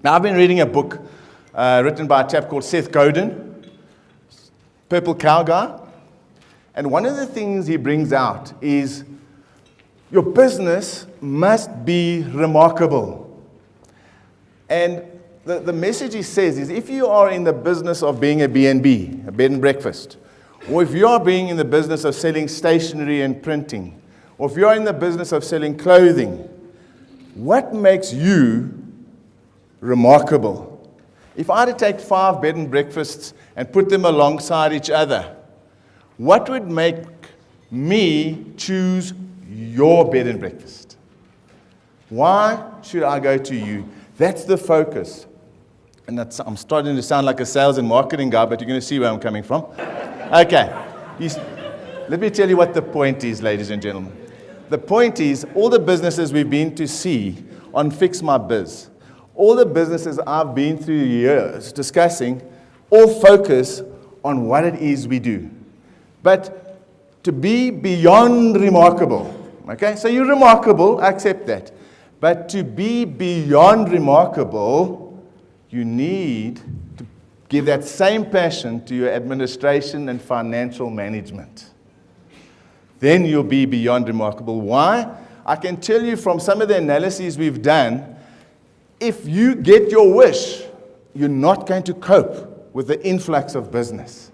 Now, I've been reading a book written by a chap called Seth Godin, Purple Cow guy. And one of the things he brings out is your business must be remarkable. And the message he says is if you are in the business of being a B&B, a bed and breakfast, or if you are being in the business of selling stationery and printing, or if you are in the business of selling clothing, what makes you remarkable? If I had to take 5 bed and breakfasts and put them alongside each other, what would make me choose your bed and breakfast? Why should I go to you? That's the focus. And I'm starting to sound like a sales and marketing guy, but you're going to see where I'm coming from. Okay. Let me tell you what the point is, ladies and gentlemen. The point is, all the businesses we've been to see on Fix My Biz, all the businesses I've been through years discussing, all focus on what it is we do. But to be beyond remarkable, okay? So you're remarkable, I accept that. But to be beyond remarkable, you need to give that same passion to your administration and financial management. Then you'll be beyond remarkable. Why? I can tell you from some of the analyses we've done, if you get your wish, you're not going to cope with the influx of business.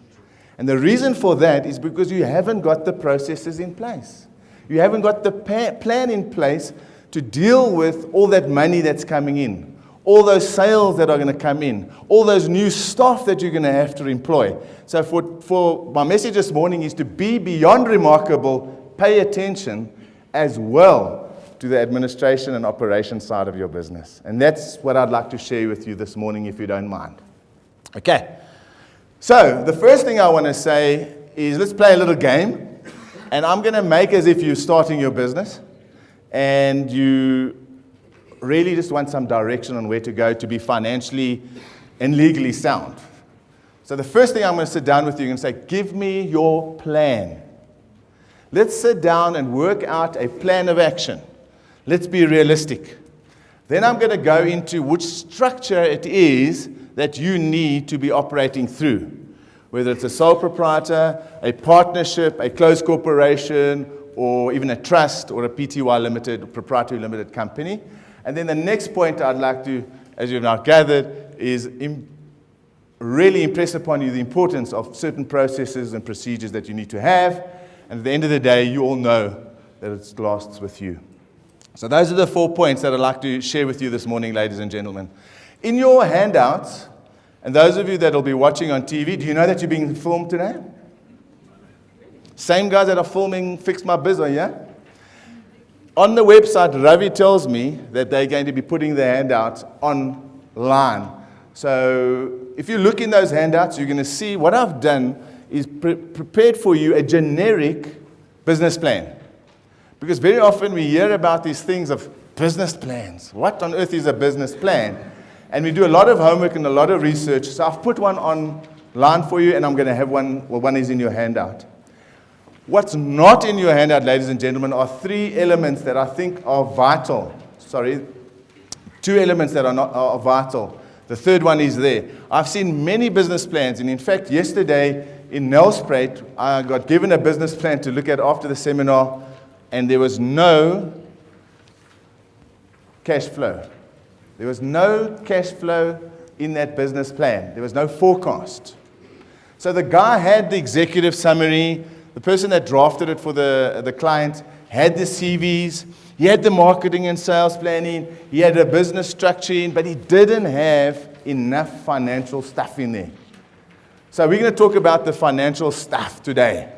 And the reason for that is because you haven't got the processes in place. You haven't got the plan in place to deal with all that money that's coming in, all those sales that are going to come in, all those new staff that you're going to have to employ. So for my message this morning is to be beyond remarkable, pay attention as well to the administration and operation side of your business. And that's what I'd like to share with you this morning, if you don't mind. Okay. So the first thing I want to say is let's play a little game. And I'm going to make as if you're starting your business and you really just want some direction on where to go to be financially and legally sound. So the first thing I'm going to sit down with you and say, give me your plan. Let's sit down and work out a plan of action. Let's be realistic. Then I'm going to go into which structure it is that you need to be operating through. Whether it's a sole proprietor, a partnership, a closed corporation, or even a trust or a PTY limited, proprietary limited company. And then the next point I'd like to, as you've now gathered, is really impress upon you the importance of certain processes and procedures that you need to have. And at the end of the day, you all know that it lasts with you. So those are the 4 points that I'd like to share with you this morning, ladies and gentlemen. In your handouts, and those of you that will be watching on TV, do you know that you're being filmed today? Same guys that are filming Fix My Biz are here. On the website, Ravi tells me that they're going to be putting the handouts online. So if you look in those handouts, you're going to see what I've done is prepared for you a generic business plan. Because very often we hear about these things of business plans. What on earth is a business plan? And we do a lot of homework and a lot of research. So I've put one online for you, and I'm going to have one. Well, one is in your handout. What's not in your handout, ladies and gentlemen, are 3 elements that I think are vital. 2 elements that are vital. The third one is there. I've seen many business plans, and in fact, yesterday in Nelspruit, I got given a business plan to look at after the seminar, and there was no cash flow. There was no cash flow in that business plan. There was no forecast. So the guy had the executive summary. The person that drafted it for the client had the CVs. He had the marketing and sales planning. He had a business structure in, but he didn't have enough financial stuff in there. So we're going to talk about the financial stuff today.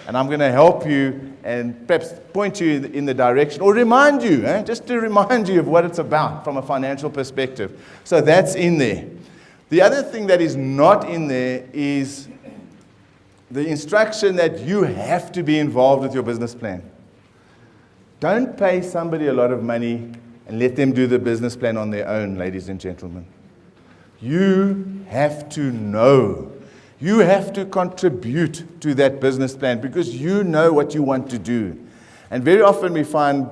And I'm going to help you and perhaps point you in the direction, or remind you, just to remind you of what it's about from a financial perspective. So that's in there. The other thing that is not in there is the instruction that you have to be involved with your business plan. Don't pay somebody a lot of money and let them do the business plan on their own, ladies and gentlemen. You have to know. You have to contribute to that business plan because you know what you want to do. And very often we find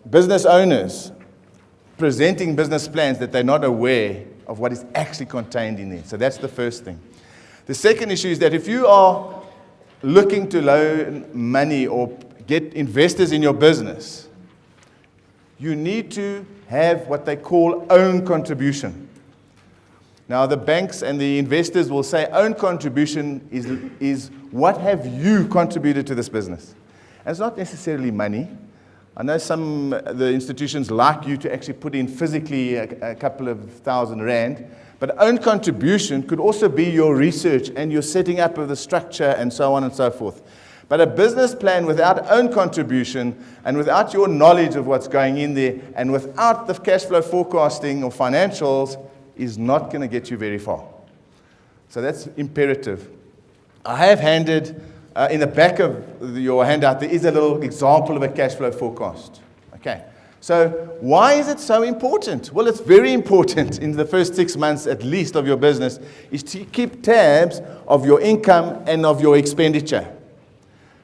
business owners presenting business plans that they're not aware of what is actually contained in there. So that's the first thing. The second issue is that if you are looking to loan money or get investors in your business, you need to have what they call own contribution. Now, the banks and the investors will say own contribution is what have you contributed to this business. And it's not necessarily money. I know the institutions like you to actually put in physically a couple of £1,000, but own contribution could also be your research and your setting up of the structure and so on and so forth. But a business plan without own contribution and without your knowledge of what's going in there and without the cash flow forecasting or financials is not going to get you very far. So that's imperative. I have handed, in the back of your handout, there is a little example of a cash flow forecast. Okay. So why is it so important? Well, it's very important in the first 6 months at least of your business is to keep tabs of your income and of your expenditure.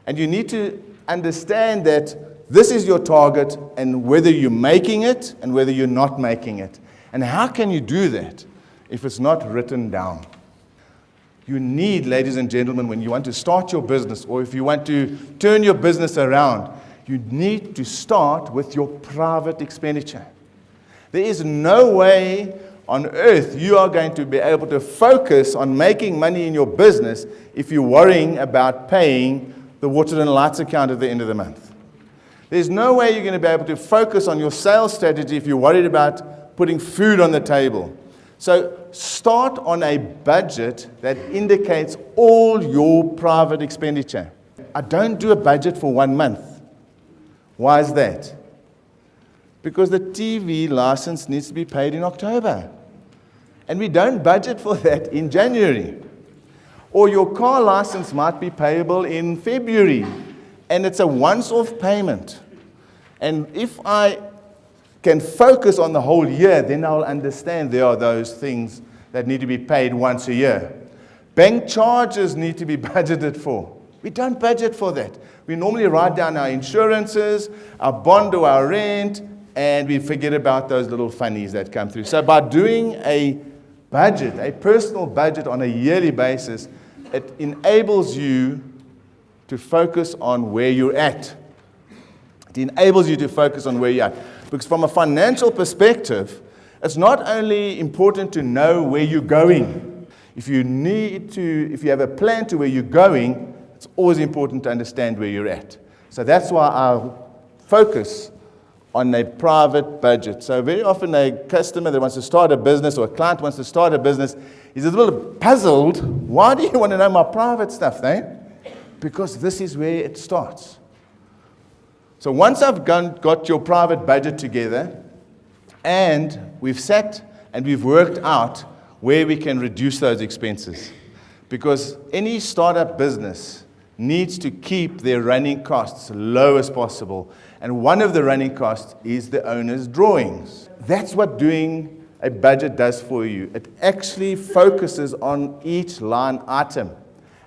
And you need to understand that this is your target and whether you're making it and whether you're not making it. And how can you do that if it's not written down? You need, ladies and gentlemen, when you want to start your business or if you want to turn your business around, you need to start with your private expenditure. There is no way on earth you are going to be able to focus on making money in your business if you're worrying about paying the water and lights account at the end of the month. There's no way you're going to be able to focus on your sales strategy if you're worried about putting food on the table. So start on a budget that indicates all your private expenditure. I don't do a budget for 1 month. Why is that? Because the TV license needs to be paid in October. And we don't budget for that in January. Or your car license might be payable in February. And it's a once-off payment. And if I can focus on the whole year, then I'll understand there are those things that need to be paid once a year. Bank charges need to be budgeted for. We don't budget for that. We normally write down our insurances, our bond or our rent, and we forget about those little funnies that come through. So by doing a budget, a personal budget on a yearly basis, it enables you to focus on where you're at. It enables you to focus on where you're at. Because from a financial perspective, it's not only important to know where you're going. If you have a plan to where you're going, it's always important to understand where you're at. So that's why I focus on a private budget. So very often a customer that wants to start a business or a client wants to start a business is a little puzzled. Why do you want to know my private stuff, Thayne? Because this is where it starts. So once I've got your private budget together and we've sat and we've worked out where we can reduce those expenses. Because any startup business needs to keep their running costs low as possible. And one of the running costs is the owner's drawings. That's what doing a budget does for you. It actually focuses on each line item.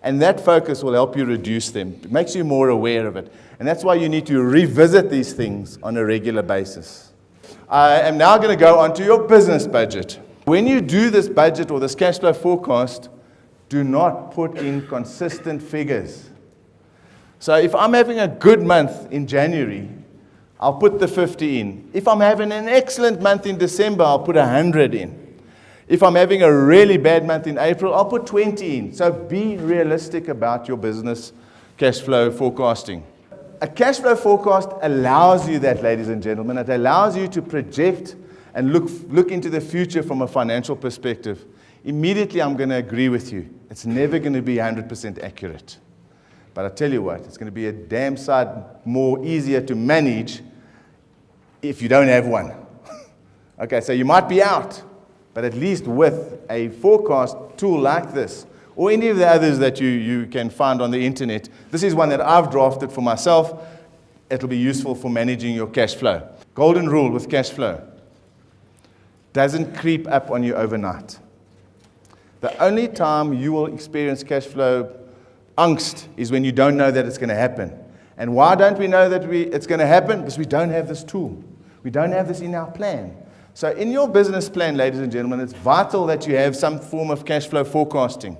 And that focus will help you reduce them. It makes you more aware of it. And that's why you need to revisit these things on a regular basis. I am now going to go on to your business budget. When you do this budget or this cash flow forecast, do not put in consistent figures. So if I'm having a good month in January, I'll put the 50 in. If I'm having an excellent month in December, I'll put 100 in. If I'm having a really bad month in April, I'll put 20 in. So be realistic about your business cash flow forecasting. A cash flow forecast allows you that, ladies and gentlemen. It allows you to project and look into the future from a financial perspective. Immediately, I'm going to agree with you. It's never going to be 100% accurate. But I tell you what, it's going to be a damn sight more easier to manage if you don't have one. Okay, so you might be out, but at least with a forecast tool like this, or any of the others that you can find on the internet, this is one that I've drafted for myself. It'll be useful for managing your cash flow. Golden rule with cash flow: doesn't creep up on you overnight. The only time you will experience cash flow angst is when you don't know that it's going to happen. And why don't we know that it's going to happen? Because we don't have this tool. We don't have this in our plan. So in your business plan, ladies and gentlemen, it's vital that you have some form of cash flow forecasting.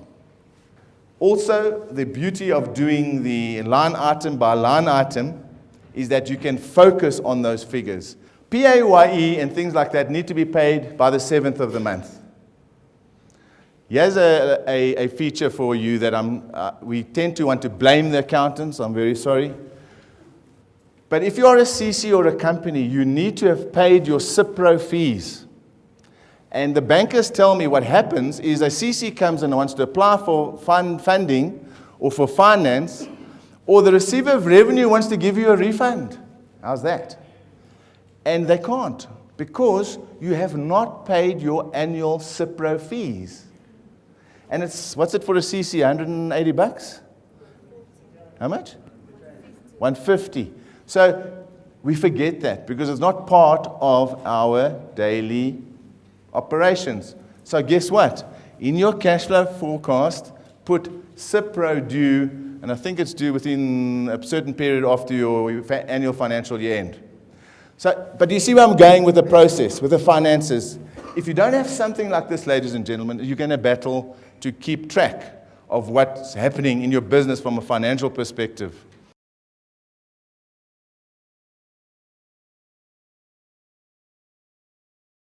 Also, the beauty of doing the line item by line item is that you can focus on those figures. PAYE and things like that need to be paid by the 7th of the month. Here's a feature for you that we tend to want to blame the accountants. I'm very sorry. But if you're a CC or a company, you need to have paid your CIPRO fees. And the bankers tell me what happens is a CC comes and wants to apply for funding or for finance, or the receiver of revenue wants to give you a refund. How's that? And they can't, because you have not paid your annual CIPRO fees. And what's it for a CC? $180? How much? 150. So we forget that because it's not part of our daily operations. So guess what? In your cash flow forecast, put CIPRO due, and I think it's due within a certain period after your annual financial year end. So, but you see where I'm going with the process, with the finances. If you don't have something like this, ladies and gentlemen, you're going to battle to keep track of what's happening in your business from a financial perspective.